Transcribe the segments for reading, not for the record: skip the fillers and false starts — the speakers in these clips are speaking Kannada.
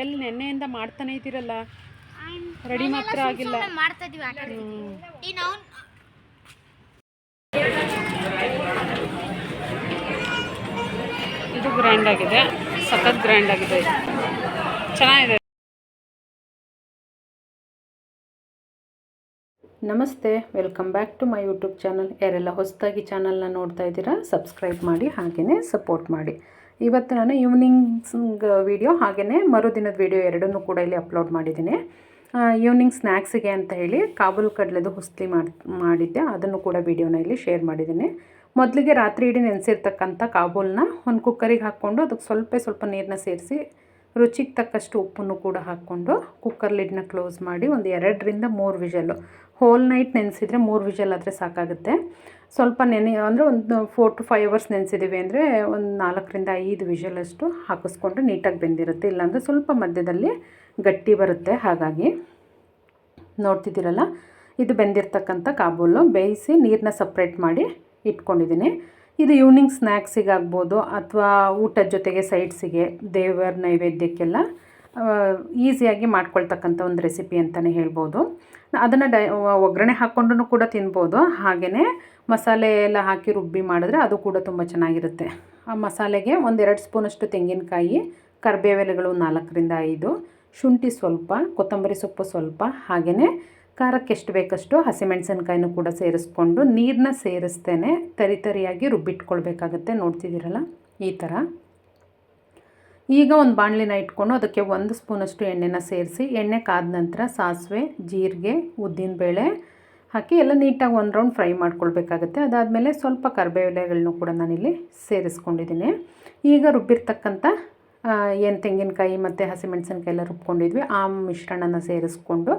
ಎಲ್ಲಿ ನೆನ್ನೆಯಿಂದ ಮಾಡ್ತಾನೆ ಇದ್ದೀರಲ್ಲ, ರೆಡಿ ಮಾತ್ರ ಆಗಿಲ್ಲ. ಇದು ಗ್ರ್ಯಾಂಡ್ ಆಗಿದೆ, ಸಖತ್ ಗ್ರ್ಯಾಂಡ್ ಆಗಿದೆ, ಚೆನ್ನಾಗಿದೆ. ನಮಸ್ತೆ, welcome back to my YouTube channel. ಯಾರೆಲ್ಲ ಹೊಸದಾಗಿ ಚಾನಲ್ನ ನೋಡ್ತಾ ಇದ್ದೀರಾ ಸಬ್ಸ್ಕ್ರೈಬ್ ಮಾಡಿ, ಹಾಗೆಯೇ ಸಪೋರ್ಟ್ ಮಾಡಿ. ಇವತ್ತು ನಾನು ಈವ್ನಿಂಗ್ಸ್ ವೀಡಿಯೋ ಹಾಗೆಯೇ ಮರುದಿನದ ವೀಡಿಯೋ ಎರಡನ್ನೂ ಕೂಡ ಇಲ್ಲಿ ಅಪ್ಲೋಡ್ ಮಾಡಿದ್ದೀನಿ. ಈವ್ನಿಂಗ್ ಸ್ನ್ಯಾಕ್ಸಿಗೆ ಅಂತ ಹೇಳಿ ಕಾಬೂಲ್ ಕಡಲೆದು ಹುಸ್ಲಿ ಮಾಡಿದ್ದೆ, ಅದನ್ನು ಕೂಡ ವೀಡಿಯೋನ ಇಲ್ಲಿ ಶೇರ್ ಮಾಡಿದ್ದೀನಿ. ಮೊದಲಿಗೆ ರಾತ್ರಿ ಇಡೀ ನೆನೆಸಿರ್ತಕ್ಕಂಥ ಕಾಬೂಲನ್ನ ಒಂದು ಕುಕ್ಕರಿಗೆ ಹಾಕ್ಕೊಂಡು ಅದಕ್ಕೆ ಸ್ವಲ್ಪ ನೀರನ್ನ ಸೇರಿಸಿ ರುಚಿಗೆ ತಕ್ಕಷ್ಟು ಉಪ್ಪನ್ನು ಕೂಡ ಹಾಕ್ಕೊಂಡು ಕುಕ್ಕರ್ ಲಿಡ್ನ ಕ್ಲೋಸ್ ಮಾಡಿ ಒಂದು 2 ರಿಂದ 3 ವಿಷಲ್ಲು, ಹೋಲ್ ನೈಟ್ ನೆನೆಸಿದರೆ 3 ವಿಷಲ್ ಆದರೆ ಸಾಕಾಗುತ್ತೆ. ಸ್ವಲ್ಪ ಅಂದರೆ ಒಂದು 4 to 5 hours ನೆನೆಸಿದ್ದೀವಿ ಅಂದರೆ ಒಂದು 4 ರಿಂದ 5 ವಿಷಲಷ್ಟು ಹಾಕಿಸ್ಕೊಂಡ್ರೆ ನೀಟಾಗಿ ಬೆಂದಿರುತ್ತೆ. ಇಲ್ಲಾಂದರೆ ಸ್ವಲ್ಪ ಮಧ್ಯದಲ್ಲಿ ಗಟ್ಟಿ ಬರುತ್ತೆ. ಹಾಗಾಗಿ ನೋಡ್ತಿದ್ದೀರಲ್ಲ, ಇದು ಬೆಂದಿರ್ತಕ್ಕಂಥ ಕಾಬೂಲು ಬೇಯಿಸಿ ನೀರನ್ನ ಸಪ್ರೇಟ್ ಮಾಡಿ ಇಟ್ಕೊಂಡಿದ್ದೀನಿ. ಇದು ಈವ್ನಿಂಗ್ ಸ್ನ್ಯಾಕ್ಸಿಗಾಗ್ಬೋದು ಅಥವಾ ಊಟದ ಜೊತೆಗೆ ಸೈಡ್ಸಿಗೆ ದೇವರ ನೈವೇದ್ಯಕ್ಕೆಲ್ಲ ಈಸಿಯಾಗಿ ಮಾಡ್ಕೊಳ್ತಕ್ಕಂಥ ಒಂದು ರೆಸಿಪಿ ಅಂತಲೇ ಹೇಳ್ಬೋದು. ಅದನ್ನು ಒಗ್ಗರಣೆ ಹಾಕ್ಕೊಂಡು ಕೂಡ ತಿನ್ಬೋದು. ಹಾಗೆಯೇ ಮಸಾಲೆ ಎಲ್ಲ ಹಾಕಿ ರುಬ್ಬಿ ಮಾಡಿದ್ರೆ ಅದು ಕೂಡ ತುಂಬ ಚೆನ್ನಾಗಿರುತ್ತೆ. ಆ ಮಸಾಲೆಗೆ 1-2 ಸ್ಪೂನಷ್ಟು ತೆಂಗಿನಕಾಯಿ, ಕರಿಬೇವೆಲೆಗಳು 4 ರಿಂದ 5, ಶುಂಠಿ ಸ್ವಲ್ಪ, ಕೊತ್ತಂಬರಿ ಸೊಪ್ಪು ಸ್ವಲ್ಪ, ಹಾಗೆಯೇ ಖಾರಕ್ಕೆ ಎಷ್ಟು ಬೇಕಷ್ಟು ಹಸಿಮೆಣಸಿನ್ಕಾಯಿನೂ ಕೂಡ ಸೇರಿಸ್ಕೊಂಡು ನೀರನ್ನ ಸೇರಿಸ್ತೇನೆ ತರಿಯಾಗಿ ರುಬ್ಬಿಟ್ಕೊಳ್ಬೇಕಾಗತ್ತೆ. ನೋಡ್ತಿದ್ದೀರಲ್ಲ ಈ ಥರ. ಈಗ ಒಂದು ಬಾಣಲಿನ ಇಟ್ಕೊಂಡು ಅದಕ್ಕೆ 1 ಸ್ಪೂನಷ್ಟು ಎಣ್ಣೆನ ಸೇರಿಸಿ, ಎಣ್ಣೆ ಕಾದ ನಂತರ ಸಾಸಿವೆ, ಜೀರಿಗೆ, ಉದ್ದಿನಬೇಳೆ ಹಾಕಿ ಎಲ್ಲ ನೀಟಾಗಿ 1 ರೌಂಡ್ ಫ್ರೈ ಮಾಡ್ಕೊಳ್ಬೇಕಾಗತ್ತೆ. ಅದಾದಮೇಲೆ ಸ್ವಲ್ಪ ಕರಿಬೇವೆಲೆಗಳನ್ನೂ ಕೂಡ ನಾನಿಲ್ಲಿ ಸೇರಿಸ್ಕೊಂಡಿದ್ದೀನಿ. ಈಗ ರುಬ್ಬಿರ್ತಕ್ಕಂಥ ಏನು ತೆಂಗಿನಕಾಯಿ ಮತ್ತು ಹಸಿಮೆಣಸಿನ್ಕಾಯಿ ಎಲ್ಲ ರುಬ್ಕೊಂಡಿದ್ವಿ ಆ ಮಿಶ್ರಣನ ಸೇರಿಸ್ಕೊಂಡು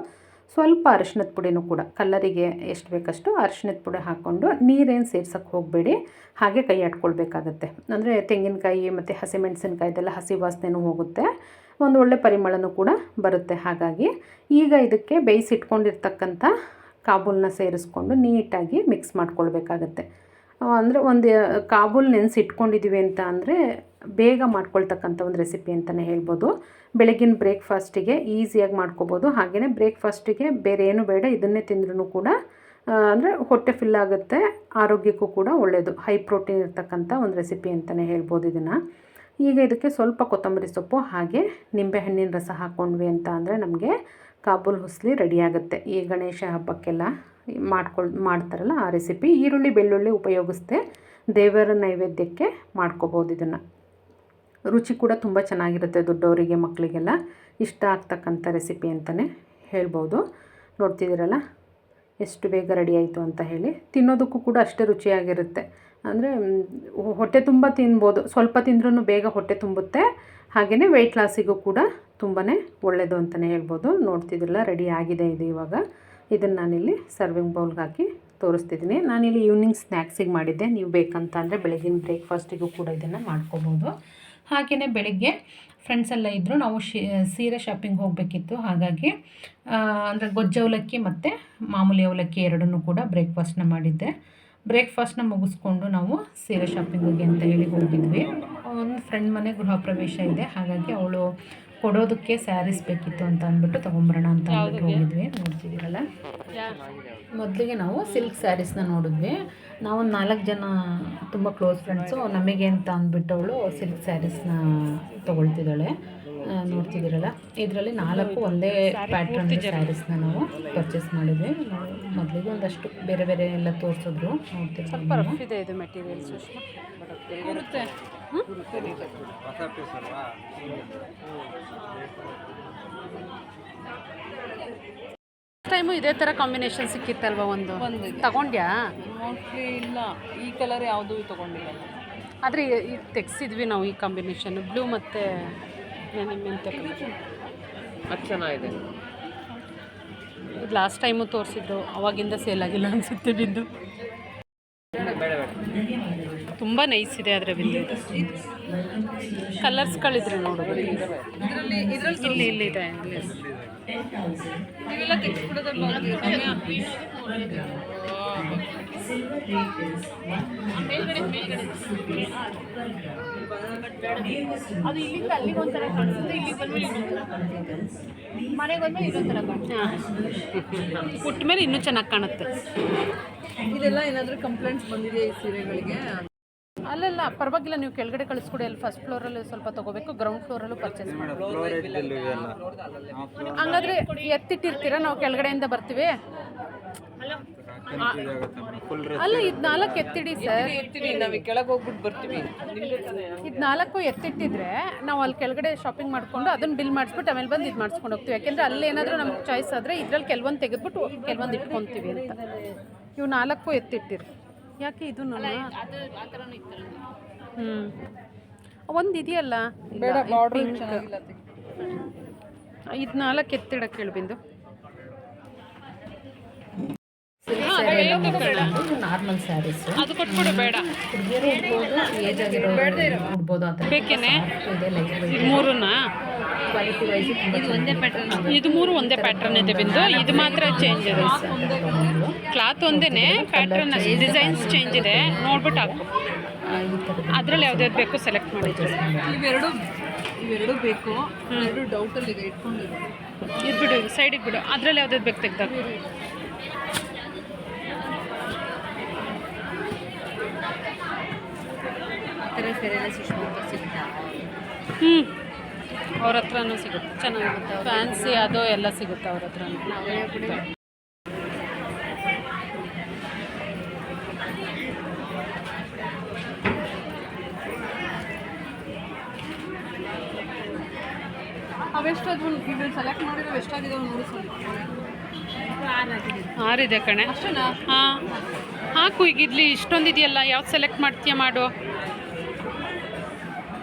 ಸ್ವಲ್ಪ ಅರಿಶಿಣದ ಪುಡಿನೂ ಕೂಡ ಕಲ್ಲರಿಗೆ ಎಷ್ಟು ಬೇಕಷ್ಟು ಅರಿಶಿಣದ ಪುಡಿ ಹಾಕ್ಕೊಂಡು ನೀರೇನು ಸೇರ್ಸೋಕ್ಕೆ ಹೋಗಬೇಡಿ, ಹಾಗೆ ಕೈ ಆಡ್ಕೊಳ್ಬೇಕಾಗತ್ತೆ. ಅಂದರೆ ತೆಂಗಿನಕಾಯಿ ಮತ್ತು ಹಸಿಮೆಣಸಿನ್ಕಾಯ್ದೆಲ್ಲ ಹಸಿ ವಾಸನೆನೂ ಹೋಗುತ್ತೆ, ಒಂದು ಒಳ್ಳೆ ಪರಿಮಳನೂ ಕೂಡ ಬರುತ್ತೆ. ಹಾಗಾಗಿ ಈಗ ಇದಕ್ಕೆ ಬೇಯಿಸಿಟ್ಕೊಂಡಿರ್ತಕ್ಕಂಥ ಕಾಬೂಲನ್ನ ಸೇರಿಸ್ಕೊಂಡು ನೀಟಾಗಿ ಮಿಕ್ಸ್ ಮಾಡ್ಕೊಳ್ಬೇಕಾಗತ್ತೆ. ಅಂದರೆ ಒಂದು ಕಾಬೂಲ್ ನೆನೆಸಿಟ್ಕೊಂಡಿದ್ದೀವಿ ಅಂತ ಅಂದರೆ ಬೇಗ ಮಾಡ್ಕೊಳ್ತಕ್ಕಂಥ ಒಂದು ರೆಸಿಪಿ ಅಂತಲೇ ಹೇಳ್ಬೋದು. ಬೆಳಗಿನ ಬ್ರೇಕ್ಫಾಸ್ಟಿಗೆ ಈಸಿಯಾಗಿ ಮಾಡ್ಕೋಬೋದು. ಹಾಗೆಯೇ ಬ್ರೇಕ್ಫಾಸ್ಟಿಗೆ ಬೇರೆ ಏನು ಬೇಡ, ಇದನ್ನೇ ತಿಂದ್ರೂ ಕೂಡ ಅಂದರೆ ಹೊಟ್ಟೆ ಫಿಲ್ ಆಗುತ್ತೆ, ಆರೋಗ್ಯಕ್ಕೂ ಕೂಡ ಒಳ್ಳೆಯದು. ಹೈ ಪ್ರೋಟೀನ್ ಇರ್ತಕ್ಕಂಥ ಒಂದು ರೆಸಿಪಿ ಅಂತಲೇ ಹೇಳ್ಬೋದು ಇದನ್ನು. ಈಗ ಇದಕ್ಕೆ ಸ್ವಲ್ಪ ಕೊತ್ತಂಬರಿ ಸೊಪ್ಪು ಹಾಗೆ ನಿಂಬೆಹಣ್ಣಿನ ರಸ ಹಾಕ್ಕೊಂಡ್ವಿ ಅಂತ ಅಂದರೆ ನಮಗೆ ಕಾಬೂಲ್ ಹುಸ್ಲಿ ರೆಡಿಯಾಗುತ್ತೆ. ಈ ಗಣೇಶ ಹಬ್ಬಕ್ಕೆಲ್ಲ ಮಾಡ್ತಾರಲ್ಲ ಆ ರೆಸಿಪಿ. ಈರುಳ್ಳಿ ಬೆಳ್ಳುಳ್ಳಿ ಉಪಯೋಗಿಸ್ದೆ ದೇವರ ನೈವೇದ್ಯಕ್ಕೆ ಮಾಡ್ಕೋಬೋದು. ಇದನ್ನು ರುಚಿ ಕೂಡ ತುಂಬ ಚೆನ್ನಾಗಿರುತ್ತೆ, ದೊಡ್ಡವರಿಗೆ ಮಕ್ಕಳಿಗೆಲ್ಲ ಇಷ್ಟ ಆಗ್ತಕ್ಕಂಥ ರೆಸಿಪಿ ಅಂತಲೇ ಹೇಳ್ಬೋದು. ನೋಡ್ತಿದ್ದೀರಲ್ಲ ಎಷ್ಟು ಬೇಗ ರೆಡಿ ಆಯಿತು ಅಂತ ಹೇಳಿ. ತಿನ್ನೋದಕ್ಕೂ ಕೂಡ ಅಷ್ಟೇ ರುಚಿಯಾಗಿರುತ್ತೆ. ಅಂದರೆ ಹೊಟ್ಟೆ ತುಂಬ ತಿನ್ಬೋದು, ಸ್ವಲ್ಪ ತಿಂದ್ರೂ ಬೇಗ ಹೊಟ್ಟೆ ತುಂಬುತ್ತೆ. ಹಾಗೆಯೇ ವೆಯ್ಟ್ ಲಾಸಿಗೂ ಕೂಡ ತುಂಬಾ ಒಳ್ಳೆಯದು ಅಂತಲೇ ಹೇಳ್ಬೋದು. ನೋಡ್ತಿದ್ರಲ್ಲ ರೆಡಿ ಆಗಿದೆ ಇದು. ಇವಾಗ ಇದನ್ನು ನಾನಿಲ್ಲಿ ಸರ್ವಿಂಗ್ ಬೌಲ್ಗೆ ಹಾಕಿ ತೋರಿಸ್ತಿದ್ದೀನಿ. ನಾನಿಲ್ಲಿ ಈವ್ನಿಂಗ್ ಸ್ನ್ಯಾಕ್ಸಿಗೆ ಮಾಡಿದ್ದೆ, ನೀವು ಬೇಕಂತ ಅಂದರೆ ಬೆಳಗಿನ ಬ್ರೇಕ್ಫಾಸ್ಟಿಗೂ ಕೂಡ ಇದನ್ನು ಮಾಡ್ಕೋಬೋದು. ಹಾಗೆಯೇ ಬೆಳಗ್ಗೆ ಫ್ರೆಂಡ್ಸ್ ಎಲ್ಲ ಇದ್ದರು, ನಾವು ಸೀರೆ ಶಾಪಿಂಗ್ ಹೋಗಬೇಕಿತ್ತು. ಹಾಗಾಗಿ ಅಂದರೆ ಗೊಜ್ಜು ಅವಲಕ್ಕಿ ಮತ್ತು ಮಾಮೂಲಿ ಅವಲಕ್ಕಿ ಎರಡನ್ನೂ ಕೂಡ ಬ್ರೇಕ್ಫಾಸ್ಟ್ನ ಮಾಡಿದ್ದೆ. ಬ್ರೇಕ್ಫಾಸ್ಟ್ನ ಮುಗಿಸ್ಕೊಂಡು ನಾವು ಸೀರೆ ಶಾಪಿಂಗಿಗೆ ಅಂತ ಹೇಳಿ ಹೋಗಿದ್ವಿ. ಒಂದು ಫ್ರೆಂಡ್ ಮನೆ ಗೃಹ ಪ್ರವೇಶ ಇದೆ, ಹಾಗಾಗಿ ಅವಳು ಕೊಡೋದಕ್ಕೆ ಸ್ಯಾರೀಸ್ ಬೇಕಿತ್ತು ಅಂತ ಅಂದ್ಬಿಟ್ಟು ತೊಗೊಂಬರೋಣ ಅಂತ ಅಂದ್ಬಿಟ್ಟು ಹೋಗಿದ್ವಿ. ನೋಡ್ತಿದ್ದೀರಲ್ಲ, ಮೊದಲಿಗೆ ನಾವು ಸಿಲ್ಕ್ ಸ್ಯಾರೀಸ್ನ ನೋಡಿದ್ವಿ. ನಾವೊಂದು 4 ಜನ ತುಂಬ ಕ್ಲೋಸ್ ಫ್ರೆಂಡ್ಸು, ನಮಗೆ ಅಂತ ಅಂದ್ಬಿಟ್ಟು ಅವಳು ಸಿಲ್ಕ್ ಸ್ಯಾರೀಸ್ನ ತೊಗೊಳ್ತಿದ್ದಾಳೆ. ನೋಡ್ತಿದ್ದೀರಲ್ಲ, ಇದರಲ್ಲಿ 4 ಒಂದೇ ಪ್ಯಾಟ್ರನ್ ಸ್ಯಾರೀಸ್ನ ನಾವು ಪರ್ಚೇಸ್ ಮಾಡಿದ್ವಿ. ಮೊದಲಿಗೆ ಒಂದಷ್ಟು ಬೇರೆ ಬೇರೆ ಎಲ್ಲ ತೋರಿಸಿದ್ರು. ನೋಡ್ತಿದ್ದೀವಿ, ಸ್ವಲ್ಪ ರಫ್ ಇದೆ ಇದು ಮೆಟೀರಿಯಲ್ಸ್. ಟೈಮು ಇದೇ ಥರ ಕಾಂಬಿನೇಷನ್ ಸಿಕ್ಕಿತ್ತಲ್ವ, ಒಂದು ತಗೊಂಡ್ಯಾ? ಮೋಸ್ಟ್ಲಿ ಇಲ್ಲ, ಈ ಕಲರ್ ಯಾವುದೂ ತೊಗೊಂಡಿಲ್ಲ. ಆದರೆ ಈಗ ತೆಗ್ಸಿದ್ವಿ ನಾವು ಈ ಕಾಂಬಿನೇಷನ್, ಬ್ಲೂ ಮತ್ತು ಮೆಂತ್ಯ ಕಲರ್. ಅದು ಚೆನ್ನಾಗಿದೆ. ಇದು ಲಾಸ್ಟ್ ಟೈಮು ತೋರಿಸಿದ್ರು, ಅವಾಗಿಂದ ಸೇಲ್ ಆಗಿಲ್ಲ ಅನಿಸುತ್ತೆ ಬಿಂದು. ತುಂಬ ನೈಸ್ ಇದೆ ಆದರೆ ಬಿಂದು. ಕಲರ್ಸ್ಗಳಿದ್ರೆ ನೋಡೋದು, ಇಲ್ಲಿ ಇದೆ. ಅದು ಇಲ್ಲಿಂದ ಅಲ್ಲಿಗೆ ಒಂಥರ ಕಾಣಿಸುತ್ತೆ, ಇಲ್ಲಿಗೆ ಬಂದ್ಮೇಲೆ ಮನೆಗೆ ಬಂದ್ಮೇಲೆ ಇನ್ನೊಂಥರ ಕಾಣಿಸುತ್ತೆ. ಉಟ್ಟ ಮೇಲೆ ಇನ್ನೂ ಚೆನ್ನಾಗಿ ಕಾಣುತ್ತೆ. ಇದೆಲ್ಲ ಏನಾದರೂ ಕಂಪ್ಲೇಂಟ್ಸ್ ಬಂದಿದೆ ಈ ಸೀರೆಗಳಿಗೆ? ಅಲ್ಲೆಲ್ಲ ಪರವಾಗಿಲ್ಲ, ನೀವು ಕೆಳಗಡೆ ಕಳಿಸ್ಕೊಡಿ. ಅಲ್ಲಿ ಫಸ್ಟ್ ಫ್ಲೋರಲ್ಲಿ ಸ್ವಲ್ಪ ತೊಗೋಬೇಕು, ಗ್ರೌಂಡ್ ಫ್ಲೋರಲ್ಲೂ ಪರ್ಚೇಸ್ ಮಾಡಿ. ಹಂಗಾದ್ರೆ ಎತ್ತಿಟ್ಟಿರ್ತೀರಾ, ನಾವು ಕೆಳಗಡೆಯಿಂದ ಬರ್ತೀವಿ. ಅಲ್ಲ, ಇದು 4 ಎತ್ತಿಡಿ ಸರ್. ಎತ್ತೀವಿ, ನಾವು ಕೆಳಗೆ ಹೋಗ್ಬಿಟ್ಟು ಬರ್ತೀವಿ. ಇದು 4 ಎತ್ತಿಟ್ಟಿದ್ರೆ ನಾವು ಅಲ್ಲಿ ಕೆಳಗಡೆ ಶಾಪಿಂಗ್ ಮಾಡಿಕೊಂಡು ಅದನ್ನು ಬಿಲ್ ಮಾಡಿಸ್ಬಿಟ್ಟು ಆಮೇಲೆ ಬಂದು ಇದು ಮಾಡಿಸ್ಕೊಂಡು ಹೋಗ್ತೀವಿ. ಯಾಕೆಂದರೆ ಅಲ್ಲಿ ಏನಾದರೂ ನಮ್ಗೆ ಚಾಯ್ಸ್ ಆದರೆ ಇದರಲ್ಲಿ ಕೆಲವೊಂದು ತೆಗೆದ್ಬಿಟ್ಟು ಕೆಲವೊಂದು ಇಟ್ಕೊತೀವಿ ಅಂತ. ಇವು 4 ಎತ್ತಿಟ್ಟಿರಿ. ಯಾಕೆ ಇದು ಒಂದು ಇದೆಯಲ್ಲ, ಬೇಡ, ಬಾರ್ಡರ್ ಚೆನ್ನಾಗಿಲ್ಲ. ಇದು 4 ಎತ್ತಿಡಕ್ಕೆ ಹೇಳ್ಬಿಂದು. ನಾರ್ಮಲ್ ಸ್ಯಾರೀಸ್ ಅದು ಕೊಟ್ಬಿಡು, ಬೇಡ. ಹುಡುಗಿಯರು ಉಡ್ಬೋದು, ಏಜ್ ಆಗಿರೋರು ಉಡ್ಬೋದು. ಆ ಥರ ಬೇಕೇನೆ. ಮೂರನ್ನ ಕ್ವಾಲಿಟಿ ವೈಸ್ ಒಂದೇ ಪ್ಯಾಟರ್ನ್. ಇದು 3 ಒಂದೇ ಪ್ಯಾಟರ್ನ್ ಇದೆ ಬಿಂದು. ಇದು ಮಾತ್ರ ಚೇಂಜ್ ಇದೆ. ಕ್ಲಾತ್ ಒಂದೇ, ಪ್ಯಾಟರ್ನ್ ಡಿಸೈನ್ಸ್ ಚೇಂಜ್ ಇದೆ. ನೋಡ್ಬಿಟ್ಟು ಹಾಕು. ಅದರಲ್ಲಿ ಯಾವ್ದು ಬೇಕು ಸೆಲೆಕ್ಟ್ ಮಾಡಿ. ಇವೆರಡು ಬೇಕು. ಎರಡು ಡೌಟಲ್ಲಿ ಇದೆ, ಇಟ್ಕೊಂಡಿರೋ ಇದು ಬಿಡು, ಸೈಡಿಗೆ ಬಿಡು. ಅದರಲ್ಲಿ ಯಾವ್ದು ಬೇಕು ತೆಗ್ದಾಗ. ಅವ್ರ ಹತ್ರನೂ ಸಿಗುತ್ತೆ, ಚೆನ್ನಾಗಿರುತ್ತೆ. ಫ್ಯಾನ್ಸಿ ಅದು ಎಲ್ಲ ಸಿಗುತ್ತೆ ಅವ್ರ ಹತ್ರ. ಅವೆಷ್ಟದು ಇದು ಸೆಲೆಕ್ಟ್ ಮಾಡಿರೋ ಎಷ್ಟಾಗಿದೆ ನೋಡಿ ಸರ್. 6 ಇದೆ ಕಣೆ. ಅಷ್ಟೇನಾ? ಹಾಂ, ಹಾಕು. ಈಗ ಇಲ್ಲಿ ಇಷ್ಟೊಂದಿದೆಯಲ್ಲ, ಯಾವ್ದು ಸೆಲೆಕ್ಟ್ ಮಾಡ್ತೀಯ ಮಾಡು.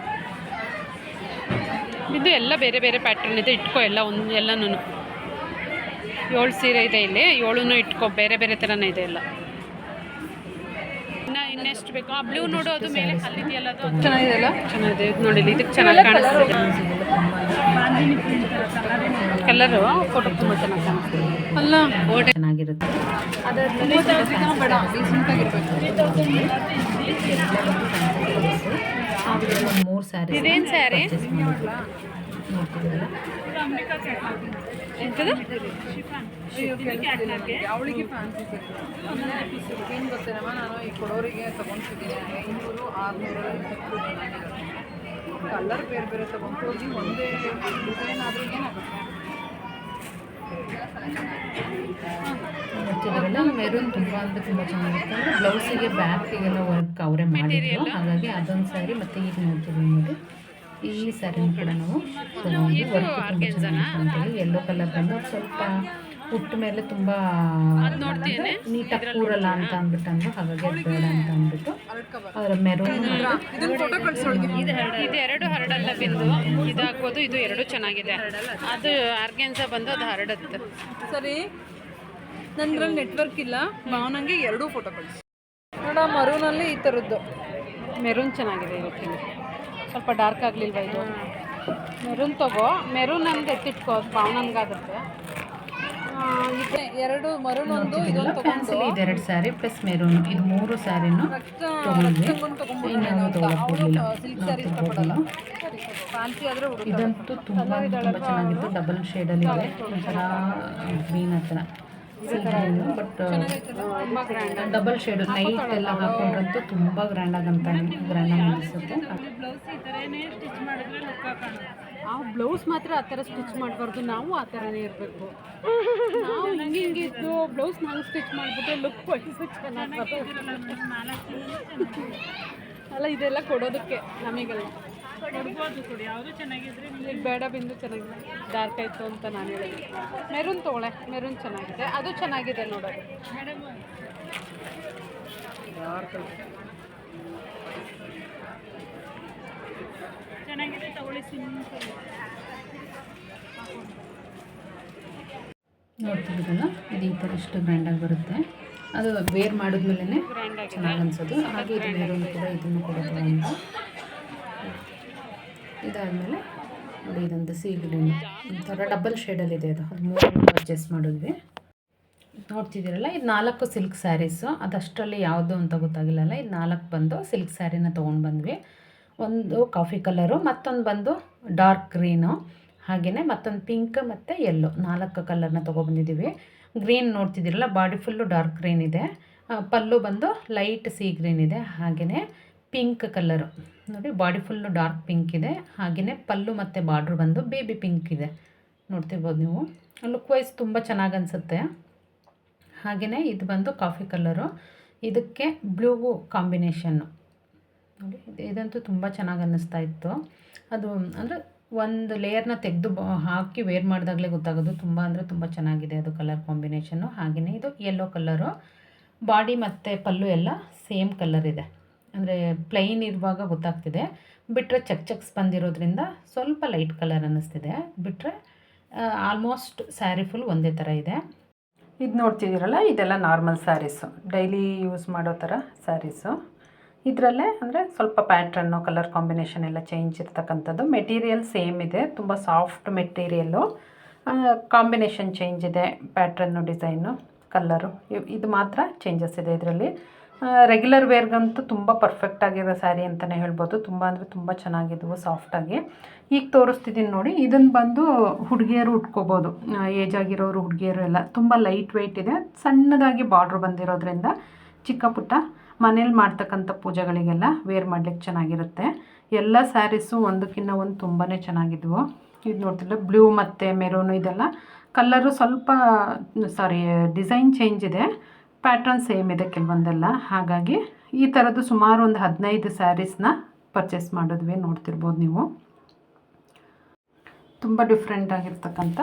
ಇದು ಎಲ್ಲ ಬೇರೆ ಬೇರೆ ಪ್ಯಾಟರ್ನ್ ಇದೆ, ಇಟ್ಕೋ ಎಲ್ಲ. ಎಲ್ಲನೂ 7 ಸೀರೆ ಇದೆ ಇಲ್ಲಿ, 7 ಇಟ್ಕೋ. ಬೇರೆ ಬೇರೆ ಥರನೇ ಇದೆ ಎಲ್ಲ. ಇನ್ನೆಷ್ಟು ಬೇಕು? ಆ ಬ್ಲೂ ನೋಡು, ಅದು ಮೇಲೆ ಅಲ್ಲಿದೆಯಲ್ಲ, ಅದು ಚೆನ್ನಾಗಿದೆಯಲ್ಲ. ಚೆನ್ನಾಗಿದೆ. ಇದು ನೋಡಿ, ಇದಕ್ಕೆ ಚೆನ್ನಾಗಿ ಕಾಣಿಸ್ತಿದೆ ಕಲರು. ಫೋಟೋ ತುಂಬ ಚೆನ್ನಾಗಿ ಕಾಣಿಸ್ತಿದೆ ಅಲ್ಲ, ಚೆನ್ನಾಗಿರುತ್ತೆ. ಬೇಡ, ಡೀಸೆಂಟಾಗಿರ್ಬೇಕು. 3 ಸ್ಯಾರಿ. ಇದೇನು ಸ್ಯಾರಿ? ಎಂಥದ್ದು? ಅವಳಿಗೆ ಫ್ಯಾನ್ಸಿ ಏನು ಗೊತ್ತೇನಮ್ಮ, ನಾನು ಈ ಕೊಡೋರಿಗೆ ತೊಗೊತಿದ್ದೀನಿ 500, 600 ಕಲರ್ ಬೇರೆ ಬೇರೆ ತೊಗೊಂಡು ಒಂದೇ ಡಿಸೈನ್ ಆದರೂ ಏನಾಗುತ್ತೆ. ಮೆರೂನ್ ತುಂಬ ಅಂದರೆ ತುಂಬ ಚೆನ್ನಾಗಿರುತ್ತೆ. ಅಂದರೆ ಬ್ಲೌಸಿಗೆ ಬ್ಯಾಕಿಗೆಲ್ಲ ವರ್ಕ್ ಅವರೇ ಮಾಡಿದ್ರು, ಹಾಗಾಗಿ ಅದೊಂದು ಸ್ಯಾರಿ. ಮತ್ತು ಈಗ ನೋಡ್ತೀವಿ ನೋಡಿ, ಈ ಸ್ಯಾರಿನ ಕೂಡ ನಾವು ತೊಗೊಂಡು ವರ್ಕ್ ತುಂಬ ಚೆನ್ನಾಗಿ ಯೆಲ್ಲೋ ಕಲರ್ ಬಂದು ಸ್ವಲ್ಪ ಉಟ್ಟ ಮೇಲೆ ತುಂಬ ನೀಟಾಗಿ ಕೂರಲ್ಲ ಅಂತ ಅಂದ್ಬಿಟ್ಟು ಹಾಗಾಗಿ ಅದು ಬೇಡ ಅಂತ ಅಂದ್ಬಿಟ್ಟು ಅದರ ಮೆರೂನ್. ಇದು 2 ಹರಡಲ್ಲ ಬಿಂದು. ಇದಾಗ್ಬೋದು, ಇದು 2 ಚೆನ್ನಾಗಿದೆ. ಅದು ಆರ್ಗೆನ್ಸ ಬಂದು ಅದು ಹರಡುತ್ತೆ. ಸರಿ, ನಂದ್ರಲ್ಲಿ ನೆಟ್ವರ್ಕ್ ಇಲ್ಲ. ಭಾವನಂಗೆ 2 ಫೋಟೋ ಕಳಿಸಿ ನೋಡ. ಮರೂನಲ್ಲಿ ಈ ಥರದ್ದು ಮೆರೂನ್ ಚೆನ್ನಾಗಿದೆ. ಇವತ್ತಿನ ಸ್ವಲ್ಪ ಡಾರ್ಕ್ ಆಗಲಿಲ್ವ ಇದು? ಮೆರೂನ್ ತಗೋ. ಮೆರೂನ್ ನಮ್ದು ಎತ್ತಿಟ್ಕೋ, ಭಾವನಂಗಾಗುತ್ತೆ. ಎರಡು ಮರೂನ್ ಒಂದು, ಇದೊಂದು ತಗೊಂಡು ಇದು 2 ಸ್ಯಾರಿ ಪ್ಲಸ್ ಮೆರೂನ್, ಇದು 3 ಸ್ಯಾರಿನೂ ತಗೊಂಡ್ವಿ. ಇನ್ಯಾವುದು ತೊಗೊಳಕ್ಕೋಗಿಲ್ಲ. ಫ್ಯಾನ್ಸಿ ಆದರೆ ಇದಂತೂ ತುಂಬ ತುಂಬ ಚೆನ್ನಾಗಿತ್ತು. ಡಬಲ್ ಶೇಡಲ್ಲಿದೆ, ಒಂಥರ ಗ್ರೀನ್ ಹತ್ರ green. But double shade night ಎಲ್ಲ ಹಾಕೊಂಡ್ರಂತೂ ತುಂಬ ಗ್ರ್ಯಾಂಡಾಗಿ ಅನಿಸುತ್ತೆ. ಆ ಬ್ಲೌಸ್ ಮಾತ್ರ ಆ ಥರ ಸ್ಟಿಚ್ ಮಾಡಬಾರ್ದು, ನಾವು ಆ ಥರನೇ ಇರಬೇಕು. ನಾವು ಹಿಂಗೆ ಇದ್ದು ಬ್ಲೌಸ್ನ ಹಂಗೆ ಸ್ಟಿಚ್ ಮಾಡಿಬಿಟ್ರೆ ಲುಕ್ ವೈಸ್ ಚೆನ್ನಾಗಿ ಅಲ್ಲ. ಇದೆಲ್ಲ ಕೊಡೋದಕ್ಕೆ ನಮಗೆಲ್ಲ ಕೊಡಿ. ಯಾವುದು ಚೆನ್ನಾಗಿದ್ರೆ ಈಗ ಬೇಡ ಬಿಂದು ಚೆನ್ನಾಗಿದೆ, ಡಾರ್ಕ್ ಆಯಿತು ಅಂತ ನಾನು ಹೇಳಿದೆ. ಮೆರೂನ್ ತೊಗೊಳೆ, ಮೆರೂನ್ ಚೆನ್ನಾಗಿದೆ, ಅದು ಚೆನ್ನಾಗಿದೆ ನೋಡೋದು. ಚೆನ್ನಾಗಿದೆ ತಗೊಳ್ಳಿ, ಸಿಂಪಲ್. ನೋಡ್ತಿದ್ದೀರಲ್ಲ, ಇದು ಈ ಥರ ಇಷ್ಟು ಗ್ರ್ಯಾಂಡಾಗಿ ಬರುತ್ತೆ. ಅದು ವೇರ್ ಮಾಡಿದ್ಮೇಲೆ ಚೆನ್ನಾಗಿ ಅನಿಸೋದು. ಹಾಗೆ ಇದು ಮೆರೂನ್ ಕೂಡ, ಇದನ್ನು ಕೂಡ ತಗೊಂಡು ಇದಾದಮೇಲೆ ನೋಡಿ, ಇದೊಂದು ಸೀ ಗ್ರೀನ್ ಒಂಥರ ಡಬಲ್ ಶೇಡಲ್ಲಿದೆ. ಅದು 3 ಪರ್ಚೇಸ್ ಮಾಡಿದ್ವಿ. ನೋಡ್ತಿದ್ದೀರಲ್ಲ, ಇದು 4 ಸಿಲ್ಕ್ ಸ್ಯಾರೀಸು. ಅದಷ್ಟರಲ್ಲಿ ಯಾವುದು ಅಂತ ಗೊತ್ತಾಗಿಲ್ಲಲ್ಲ. ಇದು 4 ಬಂದು ಸಿಲ್ಕ್ ಸ್ಯಾರಿನ ತೊಗೊಂಡು ಬಂದ್ವಿ. ಒಂದು ಕಾಫಿ ಕಲರು, ಮತ್ತೊಂದು ಬಂದು ಡಾರ್ಕ್ ಗ್ರೀನು, ಹಾಗೆಯೇ ಮತ್ತೊಂದು ಪಿಂಕ್ ಮತ್ತು ಯೆಲ್ಲೋ, 4 ಕಲರ್ನ ತೊಗೊಬಂದಿದ್ದೀವಿ. ಗ್ರೀನ್ ನೋಡ್ತಿದ್ದೀರಲ್ಲ, ಬಾಡಿ ಫುಲ್ಲು ಡಾರ್ಕ್ ಗ್ರೀನ್ ಇದೆ. ಪಲ್ಲು ಬಂದು ಲೈಟ್ ಸಿ ಗ್ರೀನ್ ಇದೆ. ಹಾಗೆಯೇ ಪಿಂಕ್ ಕಲರು ನೋಡಿ, ಬಾಡಿ ಫುಲ್ಲು ಡಾರ್ಕ್ ಪಿಂಕ್ ಇದೆ. ಹಾಗೆಯೇ ಪಲ್ಲು ಮತ್ತು ಬಾರ್ಡ್ರ್ ಬಂದು ಬೇಬಿ ಪಿಂಕ್ ಇದೆ. ನೋಡ್ತಿರ್ಬೋದು ನೀವು. ಲುಕ್ ವೈಸ್ ತುಂಬ ಚೆನ್ನಾಗಿ ಅನಿಸುತ್ತೆ. ಹಾಗೆಯೇ ಇದು ಬಂದು ಕಾಫಿ ಕಲರು, ಇದಕ್ಕೆ ಬ್ಲೂ ಕಾಂಬಿನೇಷನ್ನು ನೋಡಿ. ಇದಂತೂ ತುಂಬ ಚೆನ್ನಾಗಿ ಅನ್ನಿಸ್ತಾ ಇತ್ತು. ಅದು ಅಂದರೆ ಒಂದು ಲೇಯರ್ನ ತೆಗೆದು ಹಾಕಿ ವೇರ್ ಮಾಡಿದಾಗಲೇ ಗೊತ್ತಾಗೋದು ತುಂಬ ಅಂದರೆ ತುಂಬ ಚೆನ್ನಾಗಿದೆ ಅದು ಕಲರ್ ಕಾಂಬಿನೇಷನ್ನು. ಹಾಗೆಯೇ ಇದು ಯೆಲ್ಲೋ ಕಲರು, ಬಾಡಿ ಮತ್ತು ಪಲ್ಲು ಎಲ್ಲ ಸೇಮ್ ಕಲರ್ ಇದೆ. ಅಂದರೆ ಪ್ಲೈನ್ ಇರುವಾಗ ಗೊತ್ತಾಗ್ತಿದೆ, ಬಿಟ್ಟರೆ ಚಕ್ಸ್ ಬಂದಿರೋದ್ರಿಂದ ಸ್ವಲ್ಪ ಲೈಟ್ ಕಲರ್ ಅನ್ನಿಸ್ತಿದೆ. ಬಿಟ್ಟರೆ ಆಲ್ಮೋಸ್ಟ್ ಸ್ಯಾರಿ ಫುಲ್ ಒಂದೇ ಥರ ಇದೆ. ಇದು ನೋಡ್ತಿದ್ದೀರಲ್ಲ, ಇದೆಲ್ಲ ನಾರ್ಮಲ್ ಸ್ಯಾರೀಸು, ಡೈಲಿ ಯೂಸ್ ಮಾಡೋ ಥರ ಸ್ಯಾರೀಸು. ಇದರಲ್ಲೇ ಅಂದರೆ ಸ್ವಲ್ಪ ಪ್ಯಾಟ್ರನ್ನು, ಕಲರ್ ಕಾಂಬಿನೇಷನ್ ಎಲ್ಲ ಚೇಂಜ್ ಇರ್ತಕ್ಕಂಥದ್ದು. ಮೆಟೀರಿಯಲ್ ಸೇಮ್ ಇದೆ, ತುಂಬ ಸಾಫ್ಟ್ ಮೆಟೀರಿಯಲ್ಲು. ಕಾಂಬಿನೇಷನ್ ಚೇಂಜ್ ಇದೆ, ಪ್ಯಾಟ್ರನ್ನು, ಡಿಸೈನು, ಕಲ್ಲರು ಇದು ಮಾತ್ರ ಚೇಂಜಸ್ ಇದೆ ಇದರಲ್ಲಿ. ರೆಗ್ಯುಲರ್ ವೇರ್ಗಂತೂ ತುಂಬ ಪರ್ಫೆಕ್ಟ್ ಆಗಿರೋ ಸ್ಯಾರಿ ಅಂತಲೇ ಹೇಳ್ಬೋದು. ತುಂಬ ಅಂದರೆ ತುಂಬ ಚೆನ್ನಾಗಿದ್ವು, ಸಾಫ್ಟಾಗಿ. ಈಗ ತೋರಿಸ್ತಿದ್ದೀನಿ ನೋಡಿ, ಇದನ್ನು ಬಂದು ಹುಡುಗಿಯರು ಉಟ್ಕೋಬೋದು, ಏಜ್ ಆಗಿರೋರು ಹುಡುಗಿಯರು ಎಲ್ಲ. ತುಂಬ ಲೈಟ್ ವೆಯ್ಟ್ ಇದೆ, ಸಣ್ಣದಾಗಿ ಬಾರ್ಡ್ರ್ ಬಂದಿರೋದ್ರಿಂದ ಚಿಕ್ಕ ಪುಟ್ಟ ಮನೇಲಿ ಮಾಡ್ತಕ್ಕಂಥ ಪೂಜೆಗಳಿಗೆಲ್ಲ ವೇರ್ ಮಾಡಲಿಕ್ಕೆ ಚೆನ್ನಾಗಿರುತ್ತೆ. ಎಲ್ಲ ಸ್ಯಾರೀಸು ಒಂದಕ್ಕಿಂತ ಒಂದು ತುಂಬಾ ಚೆನ್ನಾಗಿದ್ವು. ಇದು ನೋಡ್ತಿಲ್ಲ, ಬ್ಲೂ ಮತ್ತು ಮೆರೂನು ಇದೆಲ್ಲ ಕಲ್ಲರು ಸ್ವಲ್ಪ ಡಿಸೈನ್ ಚೇಂಜ್ ಇದೆ, ಪ್ಯಾಟ್ರನ್ ಸೇಮ್ ಇದೆ ಕೆಲವೊಂದೆಲ್ಲ. ಹಾಗಾಗಿ ಈ ಥರದ್ದು ಸುಮಾರು ಒಂದು 15 ಸ್ಯಾರೀಸ್ನ ಪರ್ಚೇಸ್ ಮಾಡಿದ್ವಿ. ನೋಡ್ತಿರ್ಬೋದು ನೀವು, ತುಂಬ ಡಿಫ್ರೆಂಟ್ ಆಗಿರ್ತಕ್ಕಂಥ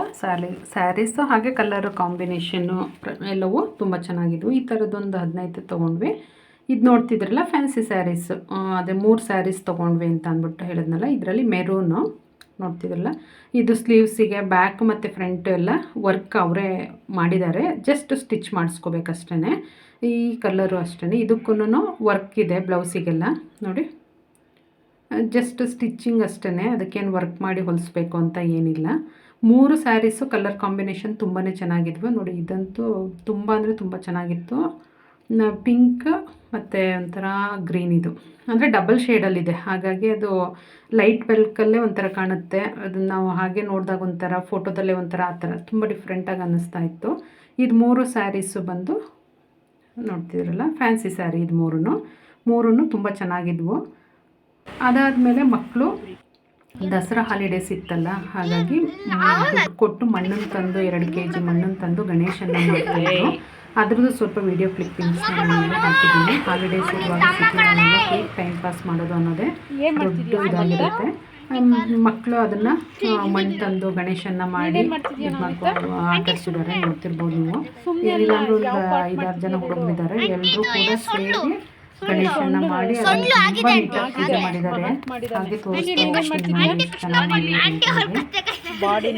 ಸ್ಯಾರೀಸು. ಹಾಗೆ ಕಲರು ಕಾಂಬಿನೇಷನ್ನು ಎಲ್ಲವೂ ತುಂಬ ಚೆನ್ನಾಗಿದ್ವು. ಈ ಥರದ್ದೊಂದು 15 ತೊಗೊಂಡ್ವಿ. ಇದು ನೋಡ್ತಿದ್ರಲ್ಲ, ಫ್ಯಾನ್ಸಿ ಸ್ಯಾರೀಸು, ಅದೇ 3 ಸ್ಯಾರೀಸ್ ತೊಗೊಂಡ್ವಿ ಅಂತ ಅಂದ್ಬಿಟ್ಟು ಹೇಳಿದ್ನಲ್ಲ. ಇದರಲ್ಲಿ ಮೆರೂನು ನೋಡ್ತಿದ್ರಲ್ಲ, ಇದು ಸ್ಲೀವ್ಸಿಗೆ ಬ್ಯಾಕ್ ಮತ್ತು ಫ್ರಂಟ್ ಎಲ್ಲ ವರ್ಕ್ ಅವರೇ ಮಾಡಿದ್ದಾರೆ, ಜಸ್ಟ್ ಸ್ಟಿಚ್ ಮಾಡಿಸ್ಕೋಬೇಕಷ್ಟೇ. ಈ ಕಲರು ಅಷ್ಟೇ, ಇದಕ್ಕೂ ವರ್ಕ್ ಇದೆ ಬ್ಲೌಸಿಗೆಲ್ಲ ನೋಡಿ, ಜಸ್ಟ್ ಸ್ಟಿಚ್ಚಿಂಗ್ ಅಷ್ಟೇ, ಅದಕ್ಕೇನು ವರ್ಕ್ ಮಾಡಿ ಹೊಲಿಸ್ಬೇಕು ಅಂತ ಏನಿಲ್ಲ. 3 ಸ್ಯಾರೀಸು ಕಲರ್ ಕಾಂಬಿನೇಷನ್ ತುಂಬಾ ಚೆನ್ನಾಗಿದ್ವು ನೋಡಿ. ಇದಂತೂ ತುಂಬ ಅಂದರೆ ತುಂಬ ಚೆನ್ನಾಗಿತ್ತು. ಪಿಂಕ್ ಮತ್ತು ಒಂಥರ ಗ್ರೀನ್, ಇದು ಅಂದರೆ ಡಬಲ್ ಶೇಡಲ್ಲಿದೆ. ಹಾಗಾಗಿ ಅದು ಲೈಟ್ ಬೆಲ್ಕಲ್ಲೇ ಒಂಥರ ಕಾಣುತ್ತೆ. ಅದನ್ನು ನಾವು ಹಾಗೆ ನೋಡಿದಾಗ ಒಂಥರ, ಫೋಟೋದಲ್ಲೇ ಒಂಥರ, ಆ ಥರ ತುಂಬ ಡಿಫ್ರೆಂಟಾಗಿ ಅನ್ನಿಸ್ತಾ ಇತ್ತು. ಇದು 3 ಸ್ಯಾರೀಸು ಬಂದು ನೋಡ್ತಿದ್ರಲ್ಲ, ಫ್ಯಾನ್ಸಿ ಸ್ಯಾರಿ. ಇದು 3 ತುಂಬ ಚೆನ್ನಾಗಿದ್ವು. ಅದಾದಮೇಲೆ ಮಕ್ಕಳು ದಸರಾ ಹಾಲಿಡೇಸ್ ಇತ್ತಲ್ಲ, ಹಾಗಾಗಿ ದುಡ್ಡು ಕೊಟ್ಟು ಮಣ್ಣನ್ನು ತಂದು 2 kg ಮಣ್ಣನ್ನು ತಂದು ಗಣೇಶನ ಮಾಡ್ತಾಯಿದ್ರು. ಅದ್ರದ್ದು ಸ್ವಲ್ಪ ವೀಡಿಯೋ ಕ್ಲಿಪ್ಪಿಂಗ್ಸ್ನ ನಾನು ಹಾಕಿದ್ದೀನಿ. ಹಾಲಿಡೇಸ್ ಇರುವಾಗ ಸಿಟಿನಲ್ಲಿ ಹೇಗೆ ಟೈಮ್ ಪಾಸ್ ಮಾಡೋದು ಅನ್ನೋದೇ ದೊಡ್ಡ ಇದಾಗಿರುತ್ತೆ. ಮಕ್ಕಳು ಅದನ್ನು ಮಣ್ಣು ತಂದು ಗಣೇಶನ ಮಾಡಿ ಮಾಡ್ಕೊಂಡು ಆಟಾಡ್ಸಿದ್ದಾರೆ. ನೋಡ್ತಿರ್ಬೋದು ನೀವು. ಏನಿಲ್ಲಾಂದ್ರೂ ಒಂದು 5-6 ಜನ ಹುಡುಗರಿದ್ದಾರೆ, ಎಲ್ಲರೂ ಕೂಡ ಸೇರಿ ಗಣೇಶನ ಮಾಡಿ ಅದನ್ನು ತುಂಬ ನೀಟಾಗಿ ಪೂಜೆ ಮಾಡಿದ್ದಾರೆ. ಹಾಗೆ ತೋರಿಸ್ತೀನಿ ಚೆನ್ನಾಗಿ ಬಾಡಿ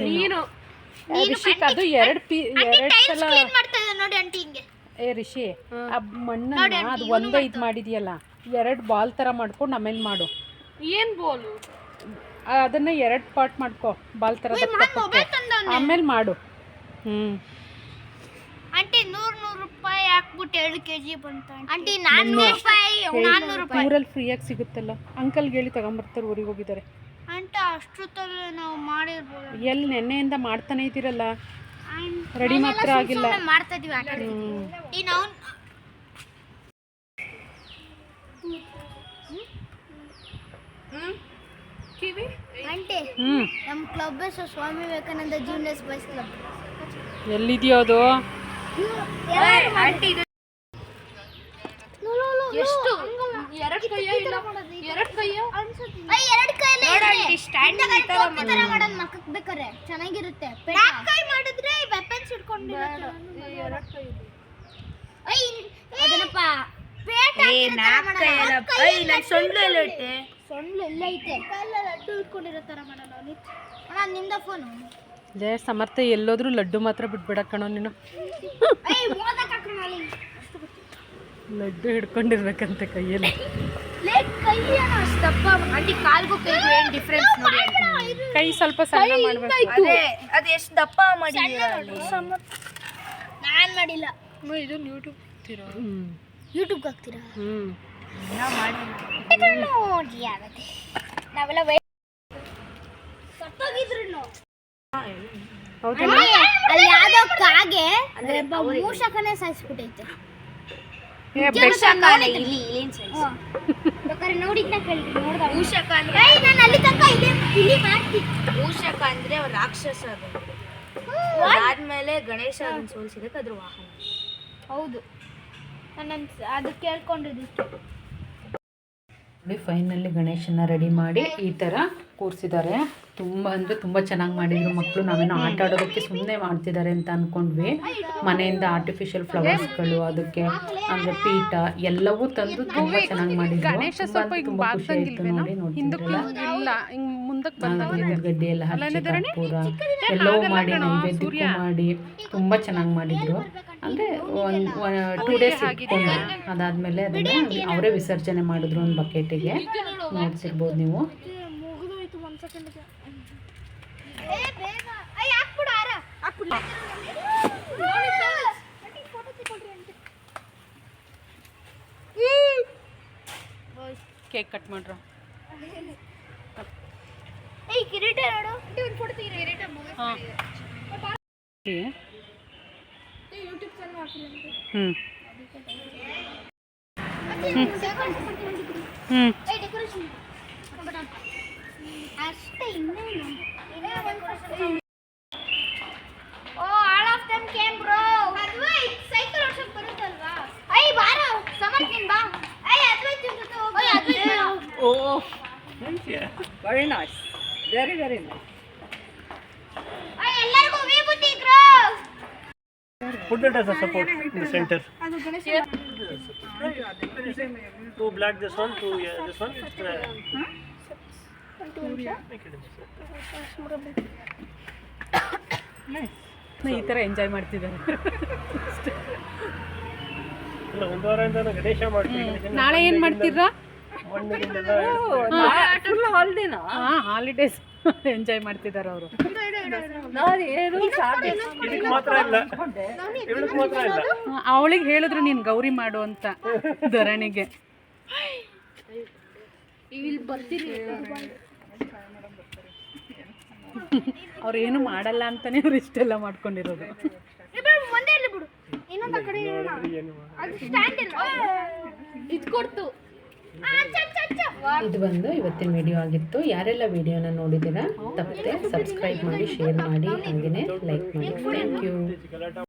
ರಿಷಿಕ್ ಅದು 2 ಸಲ ನೋಡಿ ಆಂಟಿ ಹಿಂಗೆ. ರಿಷಿ, ಆ ಮಣ್ಣನ್ನ ಅದು ಒಂದೇ ಇದು ಮಾಡಿದೆಯಲ್ಲ, 2 ಬಾಲ್ ಥರ ಮಾಡ್ಕೊಂಡು ಆಮೇಲೆ ಮಾಡು. ಏನು ಬಾಲು? ಅದನ್ನು 2 ಪಾರ್ಟ್ ಮಾಡ್ಕೊ, ಬಾಲ್ ಥರ ಆಮೇಲೆ ಮಾಡು. ಆಂಟಿ 100 ರೂಪಾಯಿ ಹಾಕ್ಬಿಟ್ಟು 2 kg ಬಂತು ಆಂಟಿ. 400 ರೂಪಾಯಿ ಊರಲ್ಲಿ ಫ್ರೀಯಾಗಿ ಸಿಗುತ್ತಲ್ಲ. ಅಂಕಲ್ಗೆ ಹೇಳಿ ತಗೊಂಬರ್ತಾರೆ, ಊರಿಗೆ ಹೋಗಿದ್ದಾರೆ. ಆಂಟಿ ಅಷ್ಟೊತ್ತಲ್ಲಿ ನಾವು ಮಾಡಿರ್ಬೋದು. ಎಲ್ಲಿ ನೆನ್ನೆಯಿಂದ ಮಾಡ್ತಾನೆ ಇದ್ದೀರಲ್ಲ, ರೆಡಿ ಮಾತ್ರ ಆಗಿಲ್ಲ. ಮಾಡ್ತಾ ಇದೀವಿ ಆಂಟಿ. ಈ ನಾವು ಕಿವಿ ಆಂಟಿ ನಮ್ಮ ಕ್ಲಬ್ ಹೆಸರು Swami Vivekananda juniors boys club. ಎಲ್ಲಿದೆಯೋ ಅದು? ಎಷ್ಟು? 2 ಕೈಯ ಇಲ್ಲ 2 ಕೈಯ ಅನ್ಸುತ್ತೆ. 2 ಕೈಯಲ್ಲಿ ಸ್ಟ್ಯಾಂಡ್ ತರ ಮಾಡೋದು ಮಕ್ಕಕ್ಕೆ ಬೇಕಾರೆ ಚೆನ್ನಾಗಿರುತ್ತೆ. 4 ಕೈ ಮಾಡಿದ್ರೆ ವೆಪನ್ಸ್ ಹಿಡ್ಕೊಂಡಿರುತ್ತೆ. 2 ಕೈ ಅದನ್ನಪ್ಪ ಪೇಟ ಹಾಕಿದ್ರೆ ಸೊಂಡ್ಲು ಎಲ್ಲ ಐತೆ. ಸೊಂಡ್ಲು ಎಲ್ಲ ಐತೆ. ಕೈಯಲ್ಲಿ ಲಡ್ಡು ಹಿಡ್ಕೊಂಡಿರೋ ತರ ಮಾಡೋಣ. ಅಣ್ಣ ನಿಂದ ಫೋನ್ ಜಯ ಸಮರ್ಥ, ಎಲ್ಲೋದ್ರೂ ಲಡ್ಡು ಮಾತ್ರ ಬಿಟ್ಬಿಡ ಕಣೋ ನೀನು. ಲಡ್ಡು ಹಿಡ್ಕೊಂಡಿರ್ಬೇಕಂತೆ ಕೈಯಲ್ಲಿ. ಕೈ ಸ್ವಲ್ಪ ಸಣ್ಣ ಮಾಡ್ಬೇಕು. ಅದು ಎಷ್ಟು ದಪ್ಪ ಮಾಡಿ ನಾನು ಮಾಡಿಲ್ಲ. ಇದು ಯೂಟ್ಯೂಬ್ ಹಾಕ್ತೀರಾ? ಯೂಟ್ಯೂಬ್ಗೆ ಹಾಕ್ತೀರಾ? ನೋಡಿ ಆಗುತ್ತೆ. ನಾವೆಲ್ಲ ಸತ್ತೋಗಿದ್ರು. ಅಲ್ಲಿ ಯಾವ್ದೋ ಕಾಗೆ ಮೂಷಕನೇ ಸಾಯಿಸ್ಬಿಟ್ಟೈತೆ. ಬೇಕಾದ್ರೆ ನೋಡಿದ್ನ ಕೇಳಿ ನೋಡ್ದ. ಮೂಷಕ ಅಂದ್ರೆ ನಾನು ಅಲ್ಲಿ ತನಕ ಇಲ್ಲಿ ಮಾಡ್ತೀನಿ. ಮೂಷಕ ಅಂದ್ರೆ ರಾಕ್ಷಸ. ಅದು ಆದ್ಮೇಲೆ ಗಣೇಶ ಅದನ್ನ ಸೋಲಿಸಿದಕ್ಕೆ ಅದ್ರ ವಾಹನ. ಹೌದು, ನಾನು ಅದು ಕೇಳ್ಕೊಂಡಿದ್ದಕ್ಕೆ. ನೋಡಿ ಫೈನಲಿ ಗಣೇಶನ ರೆಡಿ ಮಾಡಿ ಈ ಥರ ಕೂರಿಸಿದ್ದಾರೆ. ತುಂಬ ಅಂದರೆ ತುಂಬ ಚೆನ್ನಾಗಿ ಮಾಡಿದರು ಮಕ್ಕಳು. ನಾವೇನೋ ಆಟ ಆಡೋದಕ್ಕೆ ಸುಮ್ಮನೆ ಮಾಡ್ತಿದ್ದಾರೆ ಅಂತ ಅಂದ್ಕೊಂಡ್ವಿ. ಮನೆಯಿಂದ ಆರ್ಟಿಫಿಷಿಯಲ್ ಫ್ಲವರ್ಸ್ಗಳು, ಅದಕ್ಕೆ ಅಂದರೆ ಪೀಠ ಎಲ್ಲವೂ ತಂದು ತುಂಬ ಚೆನ್ನಾಗಿ ಮಾಡಿದ್ರು. ತುಂಬ ಖುಷಿ ಆಯಿತು ನೋಡಿ. ನೋಡ್ತಿದ್ರಲ್ಲ ಗಡ್ಡೆ ಎಲ್ಲ ಹಚ್ಚಿ ಕರ್ಪೂರ ಎಲ್ಲವೂ ಮಾಡಿ ನೈವೇದ್ಯಕ್ಕೂ ಮಾಡಿ ತುಂಬ ಚೆನ್ನಾಗಿ ಮಾಡಿದರು. ಅಂದರೆ ಒಂದು 2 days ಇಟ್ಕೊಂಡು ಅದಾದಮೇಲೆ ಅದನ್ನು ಅವರೇ ವಿಸರ್ಜನೆ ಮಾಡಿದ್ರು ಒಂದು ಬಕೆಟಿಗೆ. ನೋಡ್ತಿರ್ಬೋದು ನೀವು. ಕೇಕ್ ಕಟ್ ಮಾಡ್ರ. ಕಿರೀಟ ನೋಡು. ಒಂದು ಫೋಟೋ ತೆಗೀರಿ. ಕಿರೀಟ ಯೂಟ್ಯೂಬ್ ಚಾನಲ್ ಹಾಕಿಲ್ಲ. ಡೆಕೋರೇಷನ್ ಅಷ್ಟೇ. ಇನ್ನೇನು oh all of them came bro. ಅದ್ವಾ ಸೈಕಲ್ ಓಡ್ಸೋಕೆ ಬರುತ್ತಲ್ವಾ? ಐ ಬಾರೋ ಸಮರ್ಥ್ ನೀನು ಬಾ. ಐ ಅದ್ವೈತ್ ಜೊತೆ ಹೋಗು. Advaith oh very nice, very very nice. ಐ ಎಲ್ಲರಿಗೂ ವಿಭೂತಿ ಗ್ರೋ. Put that as a support in the center. ಅದು Ganesha 2 black this one, 2 this one. ಈ ಥರ ಎಂಜಾಯ್ ಮಾಡ್ತಿದ್ದಾರೆ. ಇಲ್ಲ, ಒಂದು ವಾರದಿಂದ ಗಣೇಶ ಮಾಡ್ತೀವಿ. ನಾಳೆ ಏನು ಮಾಡ್ತೀರಾ? ಹಾಲಿಡೇನಾ? ಹಾಲಿಡೇಸ್ ಎಂಜಾಯ್ ಮಾಡ್ತಿದ್ದಾರೆ ಅವರು. ಇದಕ್ಕೆ ಮಾತ್ರ ಇಲ್ಲ, ಇವಳಿಗೆ ಮಾತ್ರ ಇಲ್ಲ. ಅವಳಿಗೆ ಹೇಳಿದ್ರು ನೀನು ಗೌರಿ ಮಾಡು ಅಂತ ಧರಣಿಗೆ. ಅವ್ರು ಏನು ಮಾಡಲ್ಲ ಅಂತಾನೆ ಅವ್ರು ಇಷ್ಟೆಲ್ಲ ಮಾಡ್ಕೊಂಡಿರೋದು. ಒಂದೇ ಇಲ್ಲ ಬಿಡು. ಇನ್ನೊಂದು ಆ ಕಡೆ ಅದು ಸ್ಟ್ಯಾಂಡ್ ಇಲ್ಲ. ಇದು ಕೊಡ್ತು. ಇದು ಬಂದು ಇವತ್ತಿನ ವಿಡಿಯೋ ಆಗಿತ್ತು. ಯಾರೆಲ್ಲ ವಿಡಿಯೋನ ನೋಡಿದ್ದೀರಾ ತಪ್ಪದೆ ಸಬ್ಸ್ಕ್ರೈಬ್ ಮಾಡಿ, ಶೇರ್ ಮಾಡಿ, ಹಾಗೆಯೇ ಲೈಕ್ ಮಾಡಿ. Thank you.